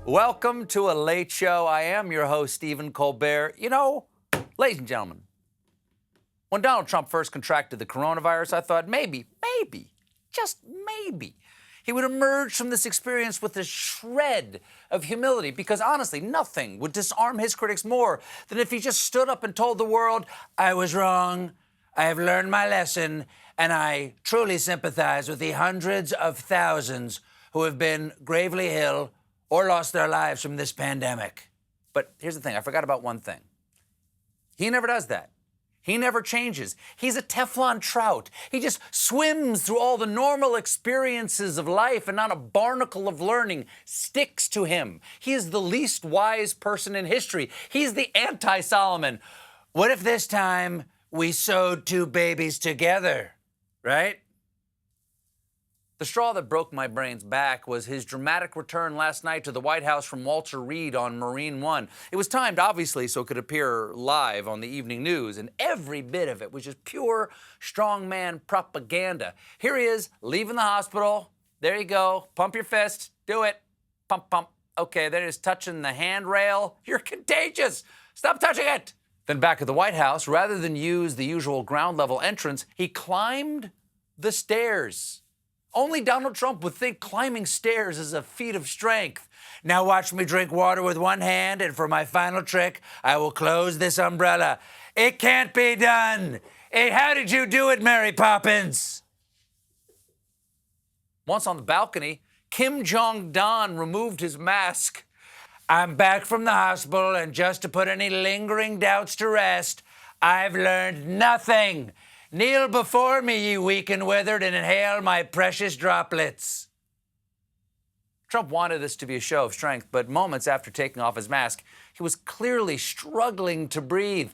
Welcome to a late show. I am your host, Stephen Colbert. You know, ladies and gentlemen, when Donald Trump first contracted the coronavirus, I thought maybe, just maybe, he would emerge from this experience with a shred of humility, because honestly, nothing would disarm his critics more than if he just stood up and told the world, I was wrong, I have learned my lesson, and I truly sympathize with the hundreds of thousands who have been gravely ill or lost their lives from this pandemic. But here's the thing, I forgot about one thing. He never does that. He never changes. He's a Teflon trout. He just swims through all the normal experiences of life, and not a barnacle of learning sticks to him. He is the least wise person in history. He's the anti-Solomon. What if this time we sewed two babies together, right? The straw that broke my brains back was his dramatic return last night to the White House from Walter Reed on Marine One. It was timed, obviously, so it could appear live on the evening news, and every bit of it was just pure strongman propaganda. Here he is, leaving the hospital. There you go. Pump your fist. Do it. Pump, pump. Okay, there it is, touching the handrail. You're contagious. Stop touching it. Then back at the White House, rather than use the usual ground-level entrance, he climbed the stairs. Only Donald Trump would think climbing stairs is a feat of strength. Now watch me drink water with one hand, and for my final trick, I will close this umbrella. It can't be done. How did you do it, Mary Poppins? Once on the balcony, Kim Jong-un removed his mask. I'm back from the hospital, and just to put any lingering doubts to rest, I've learned nothing. Kneel before me, ye weak and withered, and inhale my precious droplets. Trump wanted this to be a show of strength, but moments after taking off his mask, he was clearly struggling to breathe.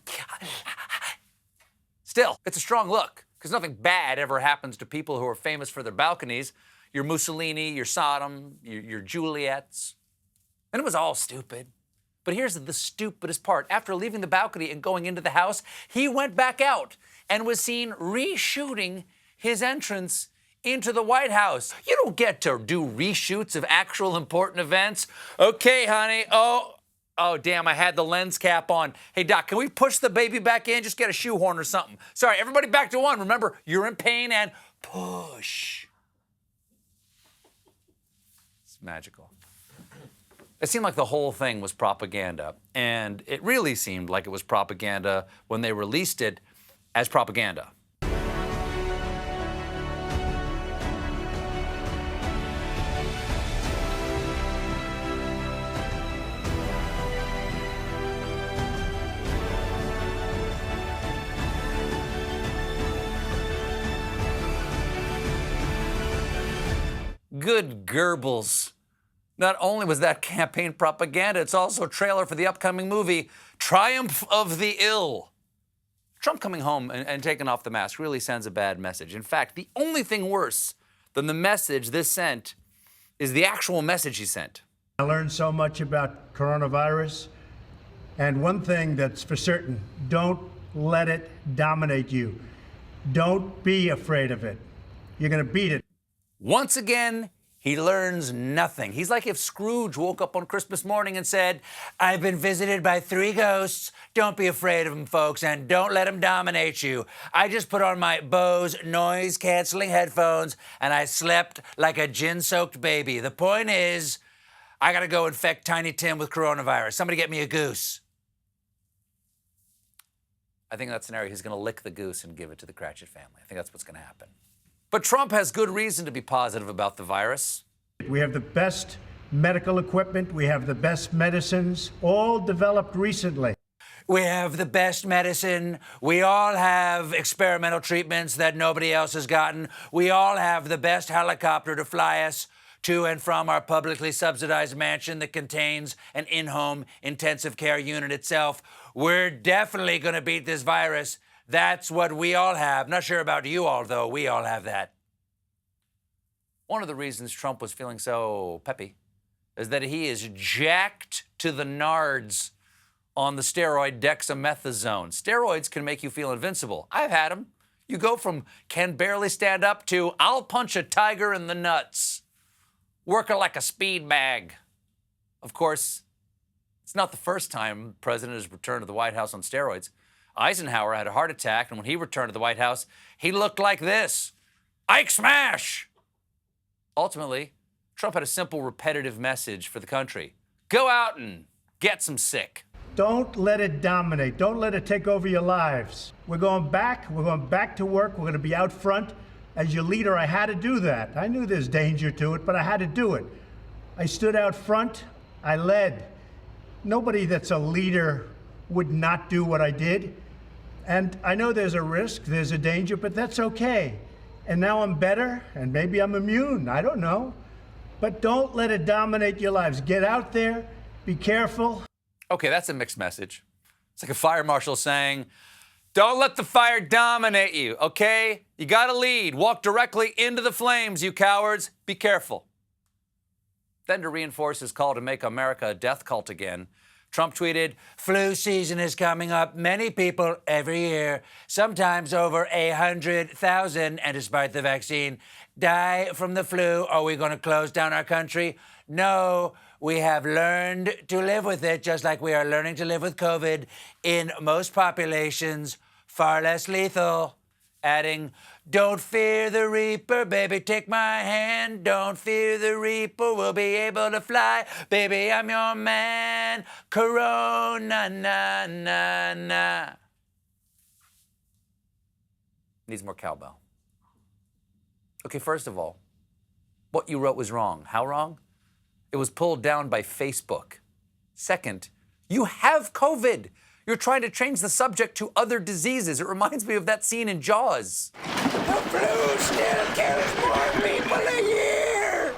Still, it's a strong look, because nothing bad ever happens to people who are famous for their balconies. Your Mussolini, your Saddam, your Juliets. And it was all stupid. But here's the stupidest part. After leaving the balcony and going into the house, he went back out and was seen reshooting his entrance into the White House. You don't get to do reshoots of actual important events. Okay, honey. Oh, damn, I had the lens cap on. Hey, Doc, can we push the baby back in? Just get a shoehorn or something. Sorry, everybody back to one. Remember, you're in pain, and push. It's magical. It seemed like the whole thing was propaganda, and it really seemed like it was propaganda when they released it as propaganda. Good Goebbels. Not only was that campaign propaganda, it's also a trailer for the upcoming movie, Triumph of the Ill. Trump coming home and taking off the mask really sends a bad message. In fact, the only thing worse than the message this sent is the actual message he sent. I learned so much about coronavirus, and one thing that's for certain, don't let it dominate you. Don't be afraid of it. You're going to beat it. Once again, he learns nothing. He's like if Scrooge woke up on Christmas morning and said, I've been visited by 3 ghosts. Don't be afraid of them, folks, and don't let them dominate you. I just put on my Bose noise-canceling headphones, and I slept like a gin-soaked baby. The point is, I gotta go infect Tiny Tim with coronavirus. Somebody get me a goose. I think in that scenario, he's gonna lick the goose and give it to the Cratchit family. I think that's what's gonna happen. But Trump has good reason to be positive about the virus. We have the best medical equipment. We have the best medicines, all developed recently. We have the best medicine. We all have experimental treatments that nobody else has gotten. We all have the best helicopter to fly us to and from our publicly subsidized mansion that contains an in-home intensive care unit itself. We're definitely going to beat this virus. That's what we all have. Not sure about you all, though. We all have that. One of the reasons Trump was feeling so peppy is that he is jacked to the nards on the steroid dexamethasone. Steroids can make you feel invincible. I've had them. You go from can barely stand up to I'll punch a tiger in the nuts. Working like a speed bag. Of course, it's not the first time the president has returned to the White House on steroids. Eisenhower had a heart attack, and when he returned to the White House, he looked like this. Ike Smash! Ultimately, Trump had a simple, repetitive message for the country. Go out and get some sick. Don't let it dominate. Don't let it take over your lives. We're going back. We're going back to work. We're going to be out front. As your leader, I had to do that. I knew there's danger to it, but I had to do it. I stood out front. I led. Nobody that's a leader would not do what I did. And I know there's a risk, there's a danger, but that's okay. And now I'm better, and maybe I'm immune. I don't know. But don't let it dominate your lives. Get out there. Be careful. Okay, that's a mixed message. It's like a fire marshal saying, don't let the fire dominate you, okay? You gotta lead. Walk directly into the flames, you cowards. Be careful. Then to reinforce his call to make America a death cult again, Trump tweeted, flu season is coming up. Many people every year, sometimes over 100,000, and despite the vaccine, die from the flu. Are we going to close down our country? No, we have learned to live with it, just like we are learning to live with COVID in most populations, far less lethal. Adding, don't fear the reaper, baby, take my hand. Don't fear the reaper, we'll be able to fly. Baby, I'm your man. Corona, na, na, na. Needs more cowbell. Okay, first of all, what you wrote was wrong. How wrong? It was pulled down by Facebook. Second, you have COVID. You're trying to change the subject to other diseases. It reminds me of that scene in Jaws. The flu still kills more people a year.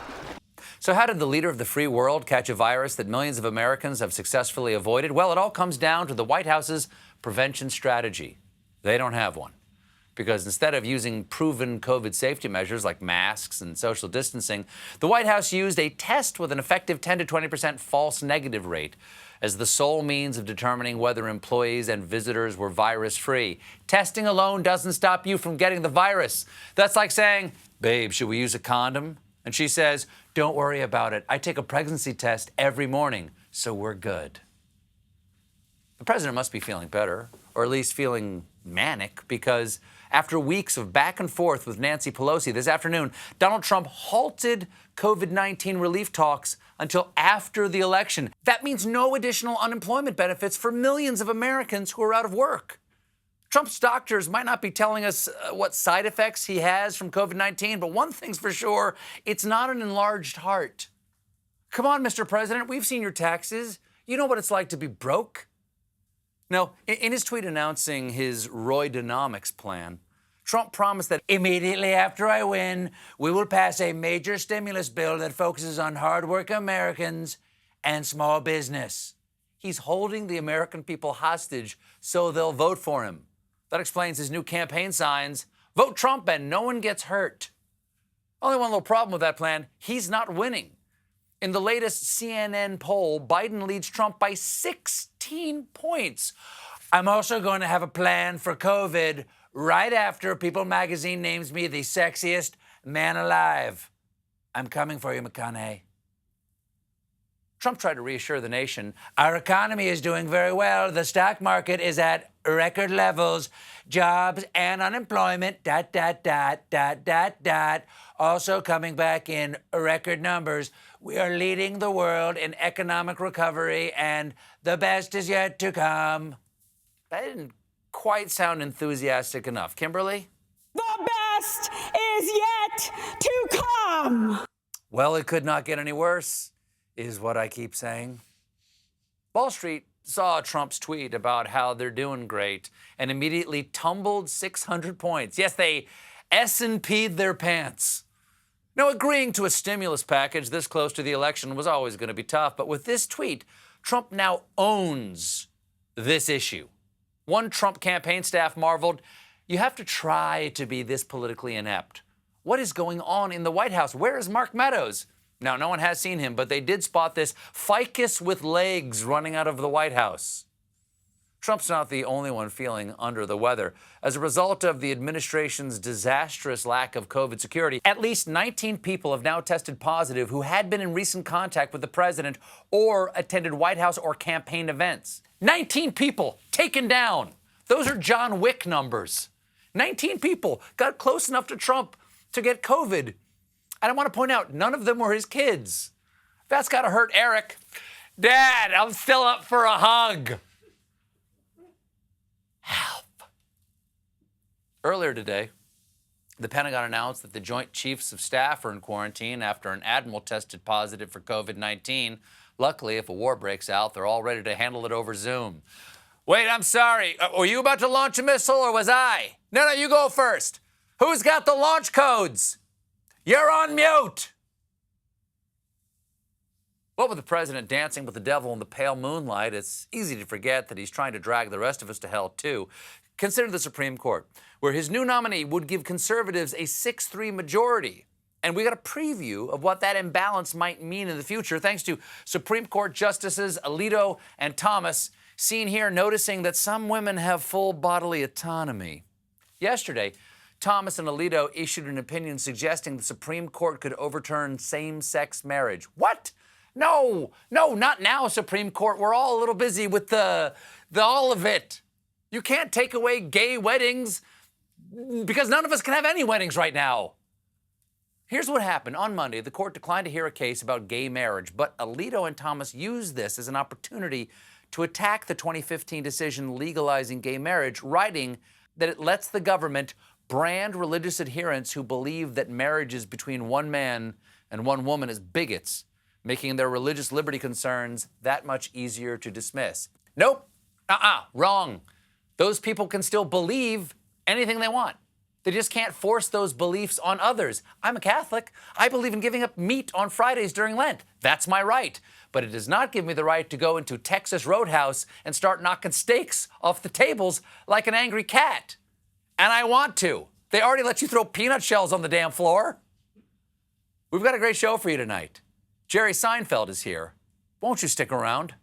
So how did the leader of the free world catch a virus that millions of Americans have successfully avoided? Well, it all comes down to the White House's prevention strategy. They don't have one. Because instead of using proven COVID safety measures like masks and social distancing, the White House used a test with an effective 10 to 20% false negative rate as the sole means of determining whether employees and visitors were virus-free. Testing alone doesn't stop you from getting the virus. That's like saying, babe, should we use a condom? And she says, don't worry about it. I take a pregnancy test every morning, so we're good. The president must be feeling better, or at least feeling manic, because after weeks of back and forth with Nancy Pelosi this afternoon, Donald Trump halted COVID-19 relief talks until after the election. That means no additional unemployment benefits for millions of Americans who are out of work. Trump's doctors might not be telling us what side effects he has from COVID-19, but one thing's for sure, it's not an enlarged heart. Come on, Mr. President, we've seen your taxes. You know what it's like to be broke. Now, in his tweet announcing his Roidonomics plan, Trump promised that immediately after I win, we will pass a major stimulus bill that focuses on hardworking Americans and small business. He's holding the American people hostage so they'll vote for him. That explains his new campaign signs, vote Trump and no one gets hurt. Only one little problem with that plan, he's not winning. In the latest CNN poll, Biden leads Trump by 16 points. I'm also going to have a plan for COVID right after People magazine names me the sexiest man alive. I'm coming for you, McConaughey. Trump tried to reassure the nation, our economy is doing very well. The stock market is at record levels. Jobs and unemployment, ... also coming back in record numbers. We are leading the world in economic recovery, and the best is yet to come. That didn't quite sound enthusiastic enough. Kimberly? The best is yet to come. Well, it could not get any worse, is what I keep saying. Wall Street saw Trump's tweet about how they're doing great and immediately tumbled 600 points. Yes, they S&P'd their pants. Now, agreeing to a stimulus package this close to the election was always going to be tough, but with this tweet, Trump now owns this issue. One Trump campaign staff marveled, you have to try to be this politically inept. What is going on in the White House? Where is Mark Meadows? Now, no one has seen him, but they did spot this ficus with legs running out of the White House. Trump's not the only one feeling under the weather. As a result of the administration's disastrous lack of COVID security, at least 19 people have now tested positive who had been in recent contact with the president or attended White House or campaign events. 19 people taken down. Those are John Wick numbers. 19 people got close enough to Trump to get COVID. And I want to point out, none of them were his kids. That's got to hurt Eric. Dad, I'm still up for a hug. Help. Earlier today, the Pentagon announced that the Joint Chiefs of Staff are in quarantine after an admiral tested positive for COVID-19. Luckily, if a war breaks out, they're all ready to handle it over Zoom. Wait, I'm sorry. Were you about to launch a missile or was I? No, you go first. Who's got the launch codes? You're on mute. What with the president dancing with the devil in the pale moonlight, it's easy to forget that he's trying to drag the rest of us to hell, too. Consider the Supreme Court, where his new nominee would give conservatives a 6-3 majority. And we got a preview of what that imbalance might mean in the future, thanks to Supreme Court Justices Alito and Thomas, seen here noticing that some women have full bodily autonomy. Yesterday, Thomas and Alito issued an opinion suggesting the Supreme Court could overturn same-sex marriage. What? No, not now, Supreme Court. We're all a little busy with the all of it. You can't take away gay weddings because none of us can have any weddings right now. Here's what happened. On Monday, the court declined to hear a case about gay marriage, but Alito and Thomas used this as an opportunity to attack the 2015 decision legalizing gay marriage, writing that it lets the government brand religious adherents who believe that marriages between one man and one woman as bigots, making their religious liberty concerns that much easier to dismiss. Nope. Wrong. Those people can still believe anything they want. They just can't force those beliefs on others. I'm a Catholic. I believe in giving up meat on Fridays during Lent. That's my right. But it does not give me the right to go into Texas Roadhouse and start knocking steaks off the tables like an angry cat. And I want to. They already let you throw peanut shells on the damn floor. We've got a great show for you tonight. Jerry Seinfeld is here. Won't you stick around?